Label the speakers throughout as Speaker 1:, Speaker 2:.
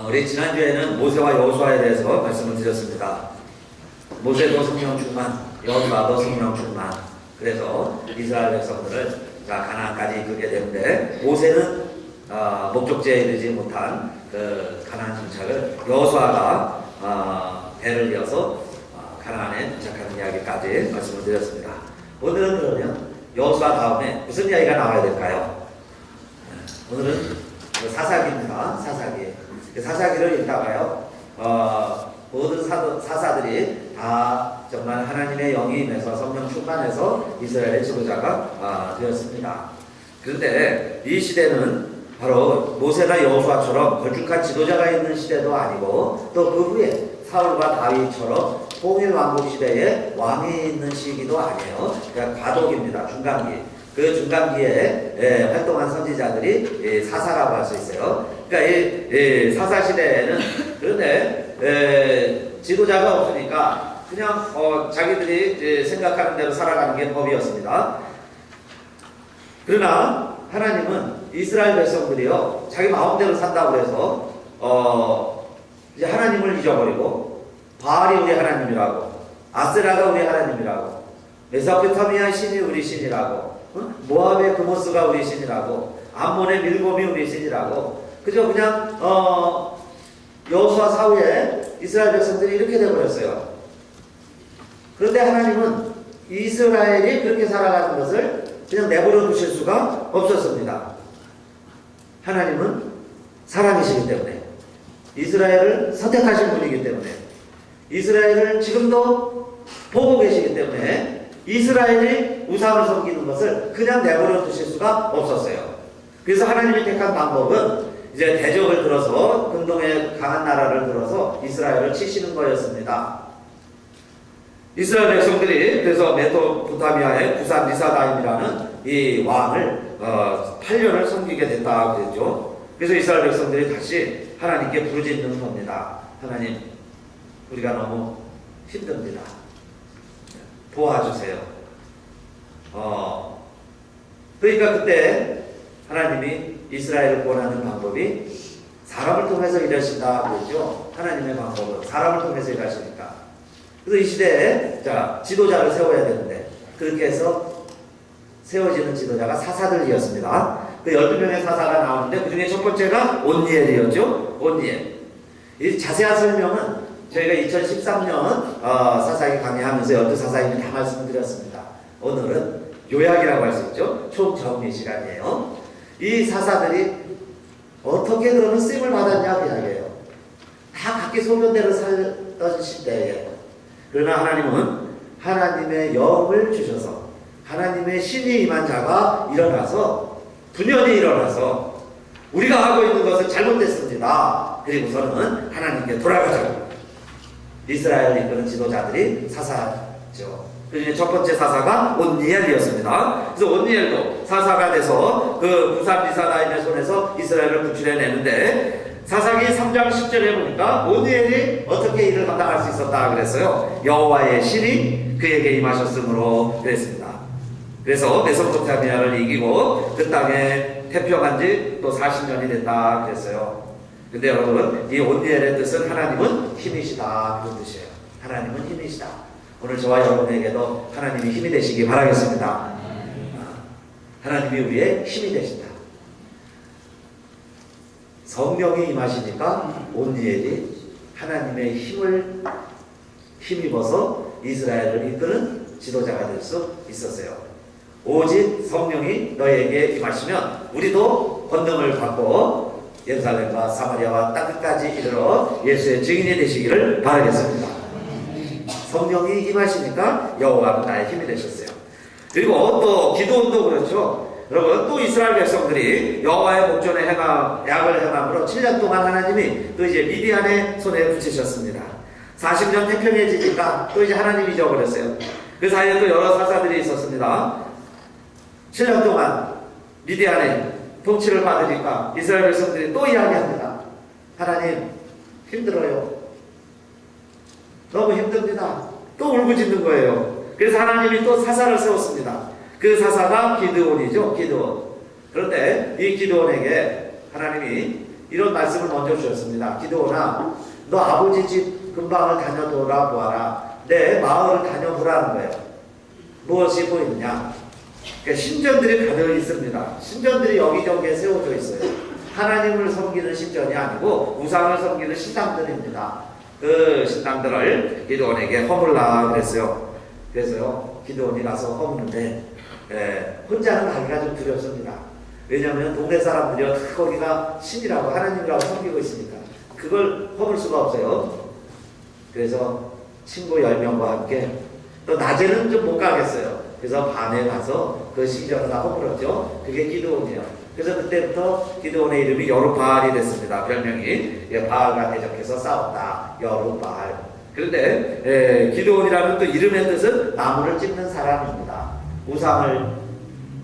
Speaker 1: 우리 지난주에는 모세와 여호수아에 대해서 말씀을 드렸습니다. 모세도 성령 충만, 여호수아도 성령 충만. 그래서 이스라엘 백성들을 가나안까지 이끌게 되는데, 모세는 목적지에 이르지 못한 그 가나안 정착을 여호수아가 배를 이어서 가나안에 도착하는 이야기까지 말씀을 드렸습니다. 오늘은 그러면 여호수아 다음에 무슨 이야기가 나와야 될까요? 오늘은 사사기입니다. 사사기. 사사기를 읽다가요, 모든 사사들이 다 정말 하나님의 영이 임해서 성령 충만해서 이스라엘의 지도자가 되었습니다. 그런데 이 시대는 바로 모세나 여호수아처럼 걸쭉한 지도자가 있는 시대도 아니고, 또 그 후에 사울과 다윗처럼 통일 왕국 시대에 왕이 있는 시기도 아니에요. 그러니까 과도기입니다. 중간기. 그 중간기에 활동한 선지자들이 사사라고 할 수 있어요. 그러니까 이 사사 시대에는, 그런데 지도자가 없으니까 그냥 자기들이 생각하는 대로 살아가는 게 법이었습니다. 그러나 하나님은 이스라엘 백성들이요, 자기 마음대로 산다고 해서 이제 하나님을 잊어버리고, 바알이 우리 하나님이라고, 아세라가 우리 하나님이라고, 메소포타미아 신이 우리 신이라고, 모압의 그모스가 우리 신이라고, 암몬의 밀곰이 우리 신이라고, 그저 그냥 여호수아 사후에 이스라엘 백성들이 이렇게 되어버렸어요. 그런데 하나님은 이스라엘이 그렇게 살아가는 것을 그냥 내버려 두실 수가 없었습니다. 하나님은 사랑이시기 때문에, 이스라엘을 선택하신 분이기 때문에, 이스라엘을 지금도 보고 계시기 때문에 이스라엘이 우상을 섬기는 것을 그냥 내버려 두실 수가 없었어요. 그래서 하나님이 택한 방법은 이제 대적을 들어서, 근동의 강한 나라를 들어서 이스라엘을 치시는 거였습니다. 이스라엘 백성들이 그래서 메소포타미아의 부산 리사다임이라는 이 왕을 8년을 섬기게 됐다 그랬죠. 그래서 이스라엘 백성들이 다시 하나님께 부르짖는 겁니다. 하나님, 우리가 너무 힘듭니다. 도와주세요. 그러니까 그때 하나님이 이스라엘을 구원하는 방법이 사람을 통해서 일하신다 그랬죠. 하나님의 방법은 사람을 통해서 일하시니까. 그래서 이 시대에 지도자를 세워야 되는데, 그렇게 해서 세워지는 지도자가 사사들이었습니다. 그 12명의 사사가 나오는데 그 중에 첫 번째가 온니엘이었죠. 온니엘. 이 자세한 설명은 저희가 2013년 사사기 강의하면서 12사사임을 다 말씀드렸습니다. 오늘은 요약이라고 할 수 있죠. 총정리 시간이에요. 이 사사들이 어떻게 그러면 쓰임을 받았냐 그 이야기예요. 다 각기 소견대로 살던 시대에, 그러나 하나님은 하나님의 영을 주셔서 하나님의 신이 임한 자가 일어나서, 분연히 일어나서 우리가 하고 있는 것은 잘못됐습니다. 그리고서는 하나님께 돌아가자고 이스라엘을 이끄는 지도자들이 사사죠. 그 중에 첫 번째 사사가 온니엘이었습니다. 그래서 온니엘도 사사가 돼서 그 부산 리사다임의 손에서 이스라엘을 구출해내는데, 사사기 3장 10절에 보니까 온니엘이 어떻게 일을 감당할 수 있었다 그랬어요. 여호와의 신이 그에게 임하셨으므로 그랬습니다. 그래서 메소포타미아를 이기고 그 땅에 태평한 지 또 40년이 됐다 그랬어요. 근데 여러분, 이 온니엘의 뜻은 하나님은 힘이시다 그런 뜻이에요. 하나님은 힘이시다. 오늘 저와 여러분에게도 하나님이 힘이 되시기 바라겠습니다. 하나님이 우리의 힘이 되신다. 성령이 임하시니까 온니엘이 하나님의 힘을 힘입어서 이스라엘을 이끄는 지도자가 될 수 있었어요. 오직 성령이 너에게 임하시면 우리도 권능을 받고 예루살렘과 사마리아와 땅끝까지 이르러 예수의 증인이 되시기를 바라겠습니다. 성령이 임하시니까 여호와는 나의 힘이 되셨어요. 그리고 또 기도원도 그렇죠. 여러분, 또 이스라엘 백성들이 여호와의 목전에 약을 행함으로 7년 동안 하나님이 또 이제 미디안의 손에 붙이셨습니다. 40년 태평해지니까 또 이제 하나님이 잊어버렸어요. 그 사이에 또 여러 사사들이 있었습니다. 7년 동안 미디안의 통치를 받으니까 이스라엘 백성들이 또 이야기합니다. 하나님, 힘들어요. 너무 힘듭니다. 또 울부짖는 거예요. 그래서 하나님이 또 사사를 세웠습니다. 그 사사가 기드온이죠. 기드온. 그런데 이 기드온에게 하나님이 이런 말씀을 먼저 주셨습니다. 기드온아, 너 아버지 집 근방을 다녀 돌아보아라. 내 마을을 다녀보라는 거예요. 무엇이 보이느냐? 그러니까 신전들이 가득 있습니다. 신전들이 여기저기에 세워져 있어요. 하나님을 섬기는 신전이 아니고 우상을 섬기는 신당들입니다. 그 신당들을 기드온에게 허물라 그랬어요. 그래서요, 기드온이 가서 허무는데 혼자는 가기가 좀 두렵습니다. 왜냐하면 동네 사람들이 거기가 신이라고 하나님이라고 섬기고 있으니까 그걸 허물 수가 없어요. 그래서 친구 10명과 함께 또 낮에는 좀 못 가겠어요. 그래서 밤에 가서 그 신전을 다 허물었죠. 그게 기드온이에요. 그래서 그때부터 기드온의 이름이 여룻바알이 됐습니다. 별명이 바알과 대적해서 싸웠다. 여룻바알. 그런데 기드온이라는 또 이름의 뜻은 나무를 찝는 사람입니다. 우상을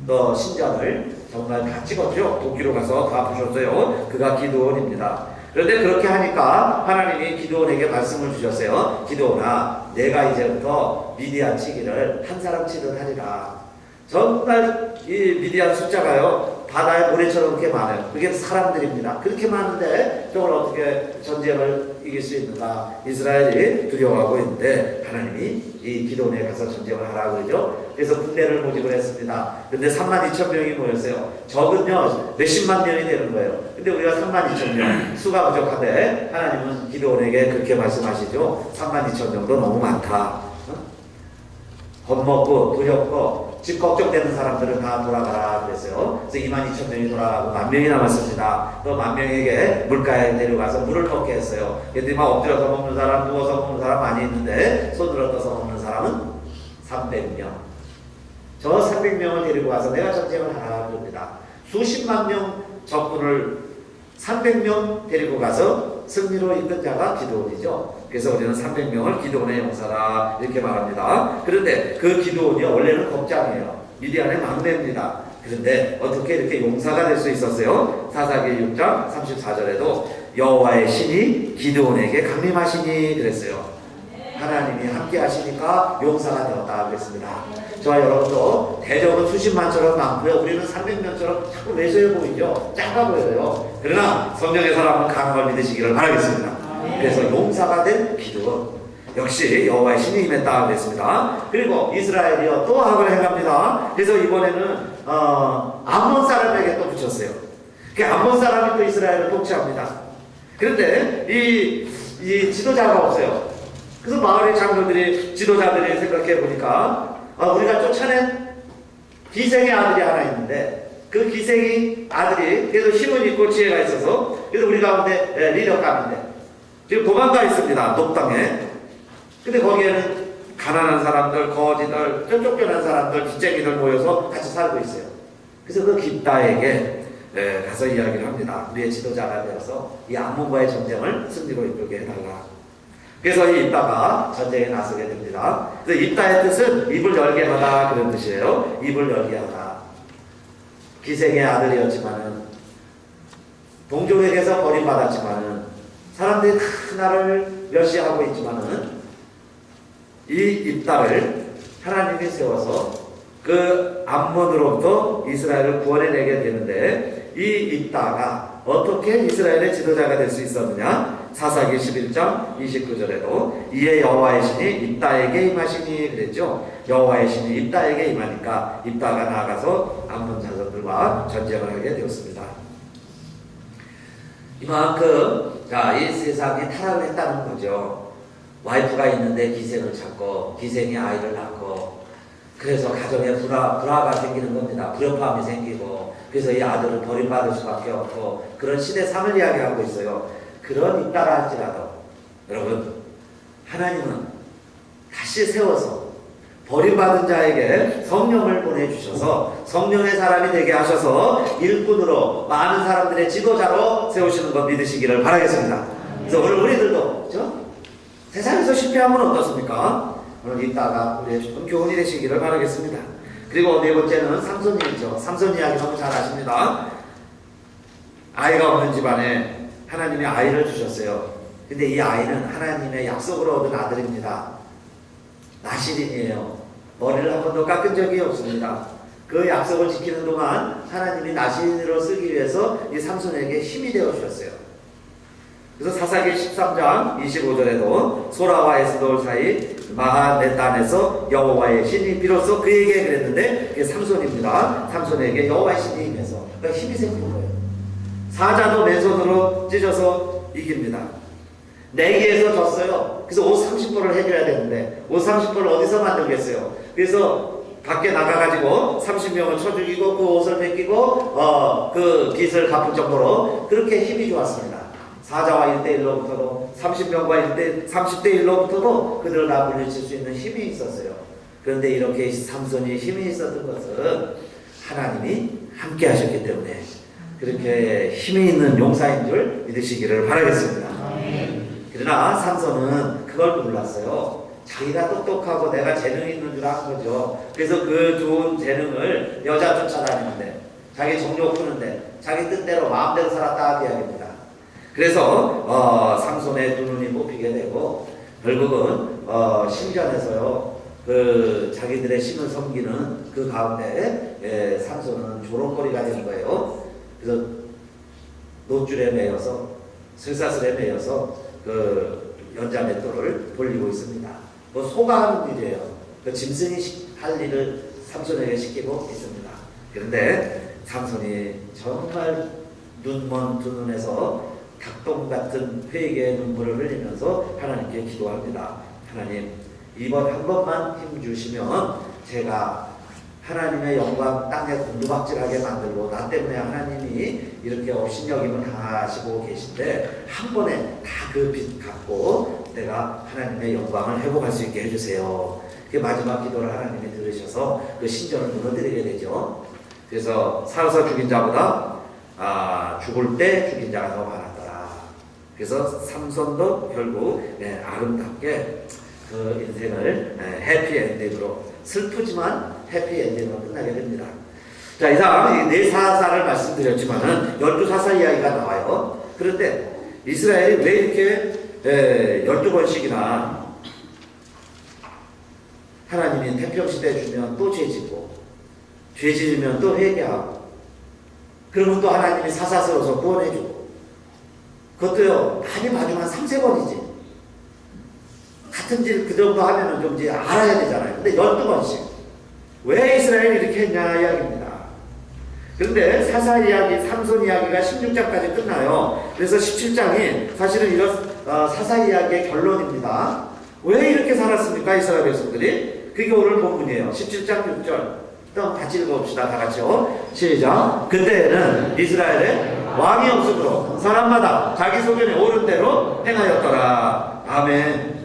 Speaker 1: 또 신전을 정말 다 찍었죠. 도끼로 가서 다 부셨어요. 그가 기드온입니다. 그런데 그렇게 하니까 하나님이 기드온에게 말씀을 주셨어요. 기드온아, 내가 이제부터 미디안 치기를 한 사람 치듯 하리라. 정말 이 미디안 숫자가요, 바다의 모래처럼 그렇게 많아요. 그게 사람들입니다. 그렇게 많은데 저걸 어떻게 전쟁을 이길 수 있는가? 이스라엘이 두려워하고 있는데 하나님이 이 기드온에 가서 전쟁을 하라고 그러죠. 그래서 군대를 모집을 했습니다. 근데 32,000명이 모였어요. 적은요 몇십만 명이 되는 거예요. 근데 우리가 32,000명 수가 부족한데 하나님은 기드온에게 그렇게 말씀하시죠. 32,000명도 너무 많다. 겁먹고 두렵고 집 걱정되는 사람들은 다 돌아가라 그랬어요. 그래서 22,000명이 돌아가고 10,000명이 남았습니다. 또 10,000명에게 물가에 데려가서 물을 먹게 했어요. 얘들이 막 엎드려서 먹는 사람, 누워서 먹는 사람 많이 있는데 손으로 떠서 먹는 사람은 300명. 저 300명을 데리고 와서 내가 전쟁을 하라 그럽니다. 수십만 명 적군을 300명 데리고 가서 승리로 이끈 자가 기드온이죠. 그래서 우리는 300명을 기드온의 용사다 이렇게 말합니다. 그런데 그 기드온이 원래는 겁장이에요. 미디안의 막내입니다. 그런데 어떻게 이렇게 용사가 될 수 있었어요? 사사기 6장 34절에도 여호와의 신이 기드온에게 강림하시니 그랬어요. 하나님이 함께 하시니까 용사가 되었다 그랬습니다. 저와 여러분도 대적은 수십만처럼 많고요. 우리는 300명처럼 자꾸 매서해 보이죠. 작아 보여요. 그러나 성령의 사람은 강한 걸 믿으시기를 바라겠습니다. 그래서 용사가 된 기드온, 역시 여호와의 신이 임했다 그랬습니다. 그리고 이스라엘이요 또 악을 행합니다. 그래서 이번에는 암몬 사람에게 또 붙였어요. 그 암몬 사람이 또 이스라엘을 통치합니다. 그런데 이 지도자가 없어요. 그래서 마을의 장로들이, 지도자들이 생각해 보니까 우리가 쫓아낸 기생의 아들이 하나 있는데 그 기생이 아들이 그래도 힘은 있고 지혜가 있어서 그래서 우리 가운데 리더감인데 지금 도망가 있습니다. 녹당에. 근데 거기에는 가난한 사람들, 거지들, 쫓겨난 사람들, 빚쟁이들 모여서 같이 살고 있어요. 그래서 그 깁다에게 가서 이야기를 합니다. 우리의 지도자가 되어서 이 암몬과의 전쟁을 승리로 이끌게 해달라. 그래서 이 입다가 전쟁에 나서게 됩니다. 그래서 입다의 뜻은 입을 열게 하다 그런 뜻이에요. 입을 열게 하다. 기생의 아들이었지만은 동족에게서 버림받았지만은 사람들이 다 나를 멸시하고 있지만은 이 입다를 하나님이 세워서 그 암몬으로부터 이스라엘을 구원해내게 되는데 이 입다가 어떻게 이스라엘의 지도자가 될 수 있었느냐? 사사기 11장 29절에도 이에 여호와의 신이 입다에게 임하시니 그랬죠. 여호와의 신이 입다에게 임하니까 입다가 나아가서 암몬 자손들과 전쟁을 하게 되었습니다. 이만큼 이 세상이 타락을 했다는 거죠. 와이프가 있는데 기생을 찾고 기생이 아이를 낳고 그래서 가정에 불화가 생기는 겁니다. 불협화음이 생기고 그래서 이 아들을 버림받을 수밖에 없고 그런 시대 상을 이야기하고 있어요. 그런 입다라 할지라도 여러분 하나님은 다시 세워서 버림받은 자에게 성령을 보내주셔서 성령의 사람이 되게 하셔서 일꾼으로 많은 사람들의 지도자로 세우시는 것 믿으시기를 바라겠습니다. 그래서 오늘 우리들도 그렇죠? 세상에서 실패하면 어떻습니까? 오늘 입다가 우리의 좋은 교훈이 되시기를 바라겠습니다. 그리고 네 번째는 삼손이죠. 삼손 이야기 너무 잘 아십니다. 아이가 없는 집안에 하나님이 아이를 주셨어요. 근데 이 아이는 하나님의 약속으로 얻은 아들입니다. 나실인이에요. 머리를 한 번도 깎은 적이 없습니다. 그 약속을 지키는 동안 하나님이 나신으로 쓰기 위해서 이 삼손에게 힘이 되어 주셨어요. 그래서 사사기 13장 25절에도 소라와 에스돌 사이 마하네단에서 여호와의 신이 비로소 그에게 그랬는데 그게 삼손입니다. 삼손에게 여호와의 신이 임해서 그러니까 힘이 생긴 거예요. 사자도 맨손으로 찢어서 이깁니다. 내기에서 졌어요. 그래서 옷 30벌을 해줘야 되는데 옷 30벌을 어디서 만들겠어요? 그래서 밖에 나가가지고 30명을 쳐 죽이고 그 옷을 벗기고 그 빚을 갚을 정도로 그렇게 힘이 좋았습니다. 사자와 1대1로부터도 30명과 30대1로부터도 그들을 다 물리칠 수 있는 힘이 있었어요. 그런데 이렇게 삼손이 힘이 있었던 것은 하나님이 함께 하셨기 때문에 그렇게 힘이 있는 용사인 줄 믿으시기를 바라겠습니다. 그러나 삼손은 그걸 몰랐어요. 자기가 똑똑하고 내가 재능이 있는 줄 아는 거죠. 그래서 그 좋은 재능을 여자 쫓아다니는데 자기 정욕 푸는데 자기 뜻대로 마음대로 살았다 이야기입니다. 그래서 삼손의 두 눈이 뽑히게 되고 결국은 신전에서요 그 자기들의 신을 섬기는 그 가운데 삼손은 조롱거리가 되는 거예요. 그래서 노줄에 매여서 쇠사슬에 매여서 그 연자 맷돌을 돌리고 있습니다. 뭐 소가 하는 일이에요. 그 짐승이 할 일을 삼손에게 시키고 있습니다. 그런데 삼손이 정말 눈먼 두 눈에서 닭똥 같은 회개의 눈물을 흘리면서 하나님께 기도합니다. 하나님, 이번 한 번만 힘 주시면 제가 하나님의 영광 땅에 곤두박질하게 만들고 나 때문에 하나님이 이렇게 업신여김을 당하시고 계신데 한 번에 다 그 빚 갚고 내가 하나님의 영광을 회복할 수 있게 해주세요. 그 마지막 기도를 하나님이 들으셔서 그 신전을 무너뜨리게 되죠. 그래서 살아서 죽인 자보다 죽을 때 죽인 자가 더 많았더라. 그래서 삼손도 결국 아름답게 그 인생을 해피엔딩으로 슬프지만 해피엔딩으로 끝나게 됩니다. 자, 이상 네 사사를 말씀드렸지만은 12사사 이야기가 나와요. 그런데 이스라엘이 왜 이렇게 12번씩이나 하나님이 태평시대 주면 또 죄짓고 죄짓으면 또 회개하고 그러면 또 하나님이 사사스러워서 구원해주고 그것도요 많이 봐주면 3-4번이지 같은 질 그 정도 하면은 좀 이제 알아야 되잖아요. 근데 12번씩 왜 이스라엘이 이렇게 했냐 이야기입니다. 그런데 사사 이야기, 삼손 이야기가 16장까지 끝나요. 그래서 17장이 사실은 이런 사사 이야기의 결론입니다. 왜 이렇게 살았습니까? 이스라엘 백성들이? 그게 오늘 본문이에요. 17장 6절. 일단 같이 읽어봅시다. 다 같이요. 시작. 그때에는 이스라엘에 왕이 없으므로 사람마다 자기 소견에 옳은 대로 행하였더라. 아멘.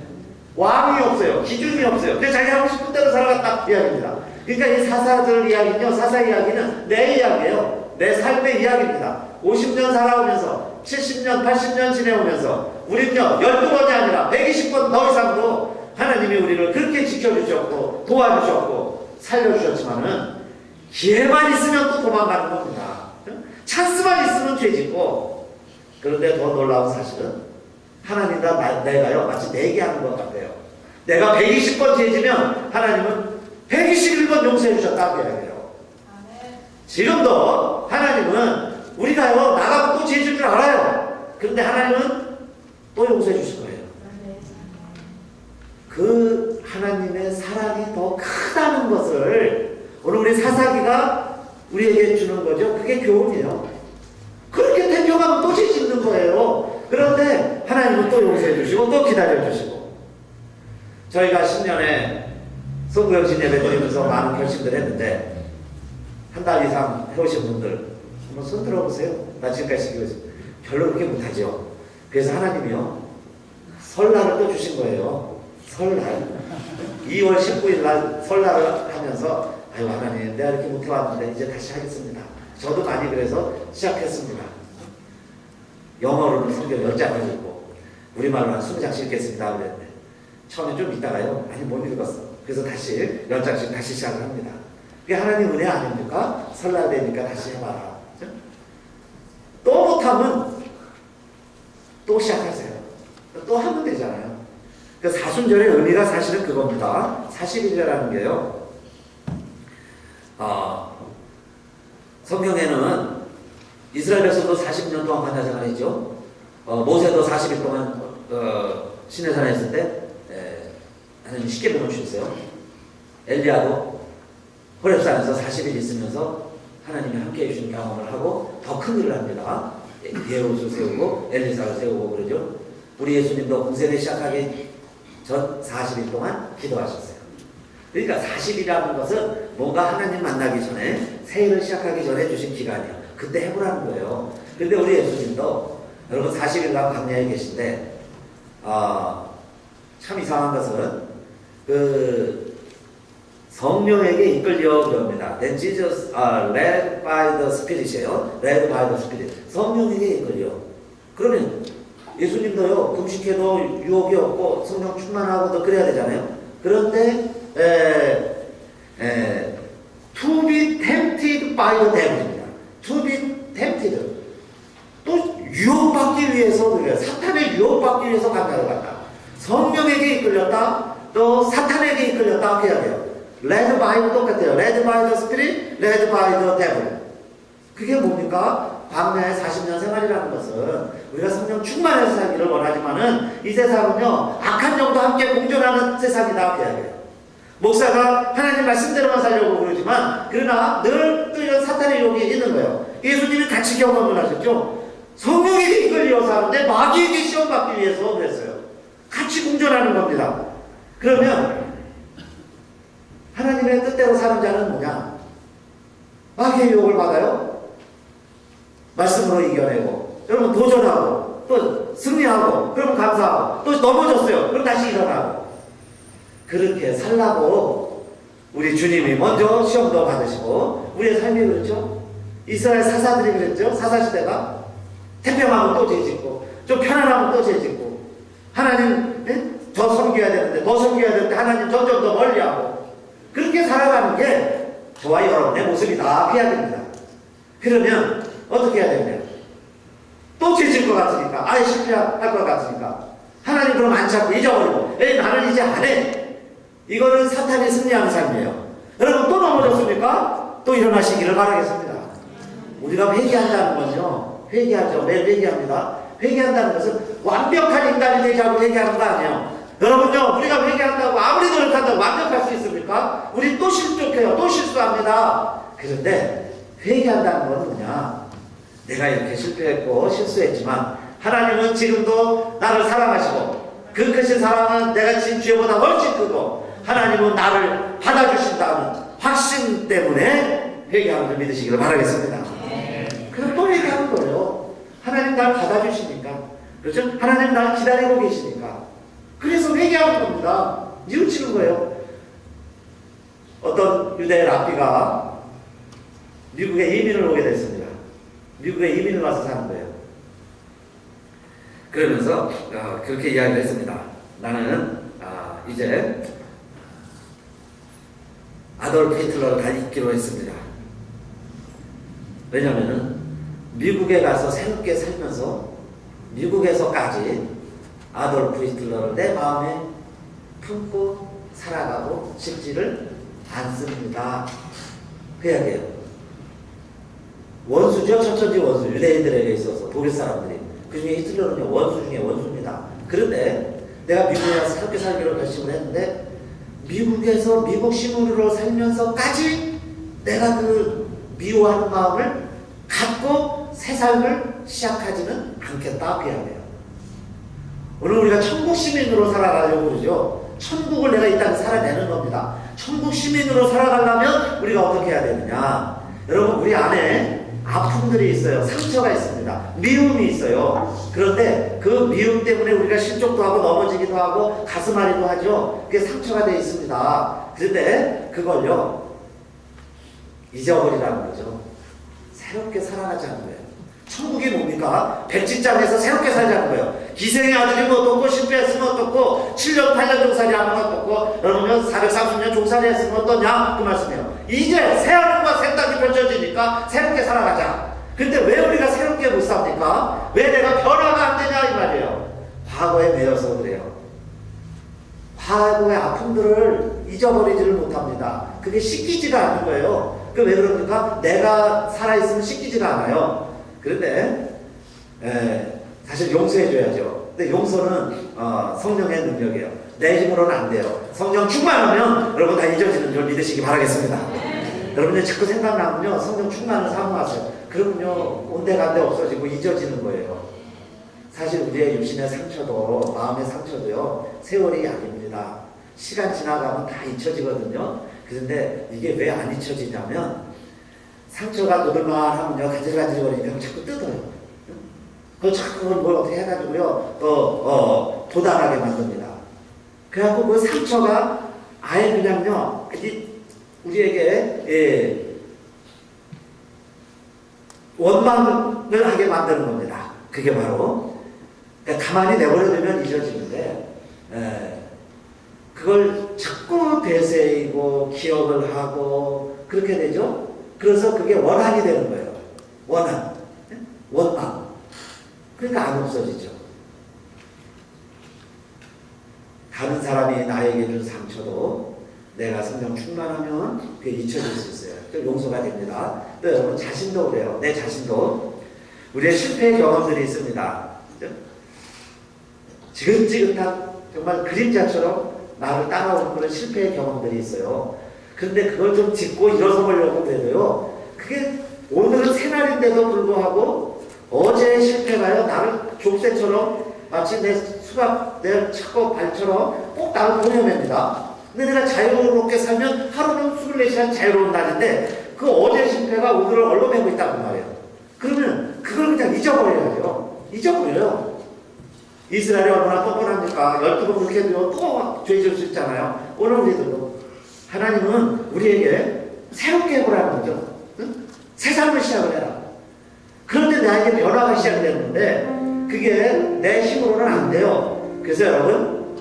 Speaker 1: 왕이 없어요. 기준이 없어요. 그래서 자기 하고 싶은 대로 살아갔다 이야기입니다. 그러니까 이 사사들 이야기는요, 사사 이야기는 내 이야기예요. 내 삶의 이야기입니다. 50년 살아오면서 70년, 80년 지내오면서 우리는요 12번이 아니라 120번 더 이상도 하나님이 우리를 그렇게 지켜주셨고 도와주셨고 살려주셨지만은 기회만 있으면 또 도망가는 겁니다. 찬스만 있으면 죄짓고. 그런데 더 놀라운 사실은 하나님과 내가요 마치 내기하는 것 같아요. 내가 120번 죄지면 하나님은 121번 용서해 주셨다고 이야기해요. 지금도 하나님은 우리가요 나가면 또 죄질 줄 알아요. 그런데 하나님은 또 용서해 주실 거예요. 그 하나님의 사랑이 더 크다는 것을 오늘 우리 사사기가 우리에게 주는 거죠. 그게 교훈이에요. 그렇게 태평하면 또 죄 짓는 거예요. 그런데 하나님은 또 용서해 주시고 또 기다려 주시고. 저희가 10년에 성구영신 예배 드리면서 많은 결심들 했는데 한 달 이상 해오신 분들 한번 손 들어보세요. 나 지금까지 지키고 있어요. 별로 그렇게 못하죠. 그래서 하나님이요 설날을 또 주신 거예요. 설날 2월 19일 날 설날을 하면서 아유 하나님 내가 이렇게 못해왔는데 이제 다시 하겠습니다. 저도 많이 그래서 시작했습니다. 영어로는 성경 10장을 읽고 우리말로는 20장씩 읽겠습니다 그랬는데 처음에 좀 있다가요 아니 못 읽었어. 그래서 다시 10장씩 다시 시작을 합니다. 그게 하나님 은혜 아닙니까? 설날 되니까 다시 해봐라. 또 못하면 또 시작하세요. 또 하면 되잖아요. 그 사순절의 의미가 사실은 그겁니다. 40일이라는 게요 성경에는 이스라엘 백성도 40년 동안 광야 생활했죠. 모세도 40일 동안 시내산에 있을 때 하나님 쉽게 보내주셨어요. 엘리야도 호렙산에서 40일 있으면서 하나님이 함께 해주신 경험을 하고 더 큰 일을 합니다. 예후를 세우고 엘리사를 세우고 그러죠. 우리 예수님도 공생을 시작하기 전 40일 동안 기도하셨어요. 그러니까 40일이라는 것은 뭔가 하나님 만나기 전에 새해를 시작하기 전에 주신 기간이에요. 그때 해보라는 거예요. 근데 우리 예수님도 여러분 40일간 광야에 계신데 참 이상한 것은 성령에게 이끌려 그럽니다. Then Jesus led by the Spirit이에요. Led by the Spirit. 성령에게 이끌려. 그러면 예수님도요 금식해도 유혹이 없고 성령 충만하고도 그래야 되잖아요. 그런데 to be tempted by the devil입니다. To be tempted. 또 유혹받기 위해서 사탄의 유혹받기 위해서 광야를 갔다. 성령에게 이끌렸다. 또 사탄에게 이끌렸다 해야 돼요. Led by도 똑같아요. Led by the Spirit, led by the devil. 그게 뭡니까? 광야의 40년 생활이라는 것은 우리가 성령 충만해서 살기를 원하지만은 이 세상은요 악한 영도 함께 공존하는 세상이다 해야 돼요. 목사가 하나님 말씀대로만 살려고 그러지만 그러나 늘 또 이런 사탄의 유혹이 있는 거예요. 예수님이 같이 경험을 하셨죠. 성령에게 이끌려 사는데 마귀에게 시험받기 위해서 그랬어요. 같이 공존하는 겁니다. 그러면 하나님의 뜻대로 사는 자는 뭐냐? 마귀의 유혹을 받아요. 말씀으로 이겨내고 여러분 도전하고 또 승리하고 그러면 감사하고 또 넘어졌어요. 그럼 다시 일어나고 그렇게 살라고 우리 주님이 먼저 시험도 받으시고 우리의 삶이 그렇죠. 이스라엘 사사들이 그랬죠. 사사시대가 태평하면 또 죄짓고 좀 편안하면 또 죄짓고 하나님 더 섬겨야 되는데 더 섬겨야 되는데 하나님 점점 더 멀리하고 그렇게 살아가는 게 저와 여러분의 모습이다 해야 됩니다. 그러면 어떻게 해야 되냐? 또 죄질 것 같으니까 아예 실패할 것 같으니까 하나님 그럼 안 찾고 잊어버리고 에이 나는 이제 안 해. 이거는 사탄이 승리하는 삶이에요. 여러분 또 넘어졌습니까? 또 일어나시기를 바라겠습니다. 우리가 회개한다는 건요. 회개하죠. 매일 회개합니다. 회개한다는 것은 완벽한 인간이 되자고 회개하는 거 아니에요. 여러분요 우리가 회개한다고 아무리 노력한다고 완벽할 수 있습니까? 우리 또 실족해요. 또 실수합니다. 그런데 회개한다는 건 뭐냐? 내가 이렇게 실패했고 실수했지만 하나님은 지금도 나를 사랑하시고 그 크신 사랑은 내가 진 죄보다 훨씬 크고 하나님은 나를 받아주신다는 확신 때문에 회개하는 줄 믿으시기를 바라겠습니다. 그럼 또 회개하는 거예요. 하나님 나를 받아주시니까 그렇죠? 하나님 나를 기다리고 계시니까 그래서 회개하는 겁니다. 뉘우치는 거예요. 어떤 유대 랍비가 미국에 이민을 오게 됐습니다. 미국에 이민을 와서 사는 거예요. 그러면서 그렇게 이야기를 했습니다. 나는 이제 아돌프 히틀러를 다 잊기로 했습니다. 왜냐하면 미국에 가서 새롭게 살면서 미국에서까지 아돌프 히틀러를 내 마음에 품고 살아가고 싶지를 않습니다. 그 이야기예요. 원수죠. 천천지 원수. 유대인들에게 있어서 독일 사람들이. 그 중에 히틀러는요 원수 중에 원수입니다. 그런데 내가 미국에 와서 새롭게 살기로 결심을 했는데 미국에서 미국 시민으로 살면서까지 내가 그 미워하는 마음을 갖고 새 삶을 시작하지는 않겠다 그 이야기예요. 오늘 우리가 천국 시민으로 살아가려고 그러죠. 천국을 내가 이 땅에 살아내는 겁니다. 천국 시민으로 살아가려면 우리가 어떻게 해야 되느냐? 여러분 우리 안에 아픔들이 있어요. 상처가 있습니다. 미움이 있어요. 그런데 그 미움 때문에 우리가 실족도 하고 넘어지기도 하고 가슴앓이도 하죠. 그게 상처가 되어 있습니다. 그런데 그걸요 잊어버리라는 거죠. 새롭게 살아가자는 거예요. 천국이 뭡니까? 백지장에서 새롭게 살자는 거예요. 기생의 아들이면 어떻고 실패했으면 어떻고 7년 8년 종살이 하면 어떻고 여러분 430년 종살이 했으면 어떠냐 그 말씀이에요. 이제 새 하늘과 새 땅이 펼쳐지니까 새롭게 살아가자. 근데 왜 우리가 새롭게 못 삽니까? 왜 내가 변화가 안 되냐 이 말이에요. 과거에 매여서 그래요. 과거의 아픔들을 잊어버리지를 못합니다. 그게 씻기지가 않는 거예요. 그 왜 그럽니까? 내가 살아있으면 씻기지가 않아요. 그런데 사실 용서해줘야죠. 근데 용서는 성령의 능력이에요. 내 힘으로는 안 돼요. 성령 충만하면 여러분 다 잊어지는 줄 믿으시기 바라겠습니다. 여러분들 자꾸 생각나면요 성령 충만을 사모하세요. 그러면요 온데간데 없어지고 잊어지는 거예요. 사실 우리의 육신의 상처도 마음의 상처도요 세월이 약입니다. 시간 지나가면 다 잊혀지거든요. 그런데 이게 왜 안 잊혀지냐면 상처가 노들만하면요 가지가지거리니까 자꾸 뜯어요. 그 자꾸 뭘 어떻게 해가지고요 또 도달하게 만듭니다. 그래갖고 그 상처가 아예 그냥요 우리에게 원망을 하게 만드는 겁니다. 그게 바로 가만히 내버려두면 잊어지는데 그걸 자꾸 되새이고 기억을 하고 그렇게 되죠. 그래서 그게 원한이 되는 거예요. 원망. 그러니까 안 없어지죠. 다른 사람이 나에게 준 상처도 내가 성령 충만하면 그게 잊혀질 수 있어요. 또 용서가 됩니다. 또 여러분 자신도 그래요. 내 자신도 우리의 실패의 경험들이 있습니다. 지긋지긋한 정말 그림자처럼 나를 따라오는 그런 실패의 경험들이 있어요. 그런데 그걸 좀 짚고 일어서 보려고 해도요. 그게 오늘은 새날인데도 불구하고 어제의 실패가요. 나를 족쇄처럼 마치 내 수갑, 내 차고 발처럼 꼭 나를 보내냅니다. 근데 내가 자유롭게 살면 하루는 24시간 자유로운 날인데 그 어제의 실패가 오늘을 얼룩매고 있다고 말이에요. 그러면 그걸 그냥 잊어버려야죠. 잊어버려요. 이스라엘이 얼마나 뻔뻔합니까? 12번 그렇게 해도 또 죄 지을 수 있잖아요. 오늘 우리들도 하나님은 우리에게 새롭게 해보라는 거죠. 응? 새 삶을 시작을 해라. 그런데 나에게 변화가 시작되는데 그게 내 힘으로는 안 돼요. 그래서 여러분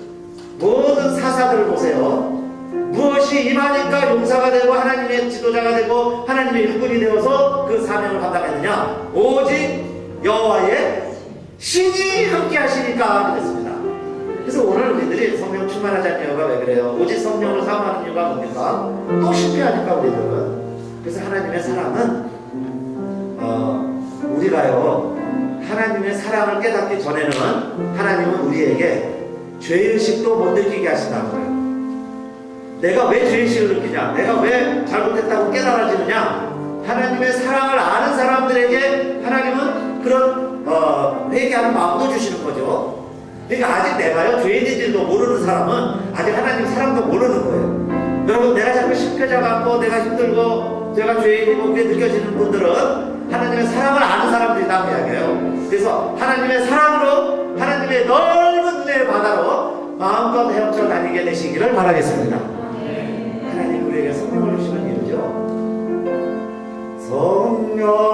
Speaker 1: 모든 사사들을 보세요. 무엇이 임하니까 용사가 되고 하나님의 지도자가 되고 하나님의 일꾼이 되어서 그 사명을 감당했느냐? 오직 여호와의 신이 함께 하시니까 그랬습니다. 그래서 오늘 우리들이 성령 충만하지 않는 이유가 왜 그래요? 오직 성령을 사모하는 이유가 뭡니까? 또 실패하니까 우리들은. 그래서 하나님의 사랑은 우리가요 하나님의 사랑을 깨닫기 전에는 하나님은 우리에게 죄의식도 못 느끼게 하신다는 거예요. 내가 왜 죄의식을 느끼냐? 내가 왜 잘못했다고 깨달아지느냐? 하나님의 사랑을 아는 사람들에게 하나님은 그런 회개하는 마음도 주시는 거죠. 그러니까 아직 내가요 죄인인지도 모르는 사람은 아직 하나님 사랑도 모르는 거예요. 여러분 내가 자꾸 실패자 같고 내가 힘들고 제가 죄인이고 그게 느껴지는 분들은 하나님의 사랑을 아는 사람들이라고 이야기해요. 그래서 하나님의 사랑으로 하나님의 넓은 은혜의 바다로 마음껏 헤엄쳐 다니게 되시기를 바라겠습니다. 하나님 우리에게 성령을 주시는 이유죠. 성령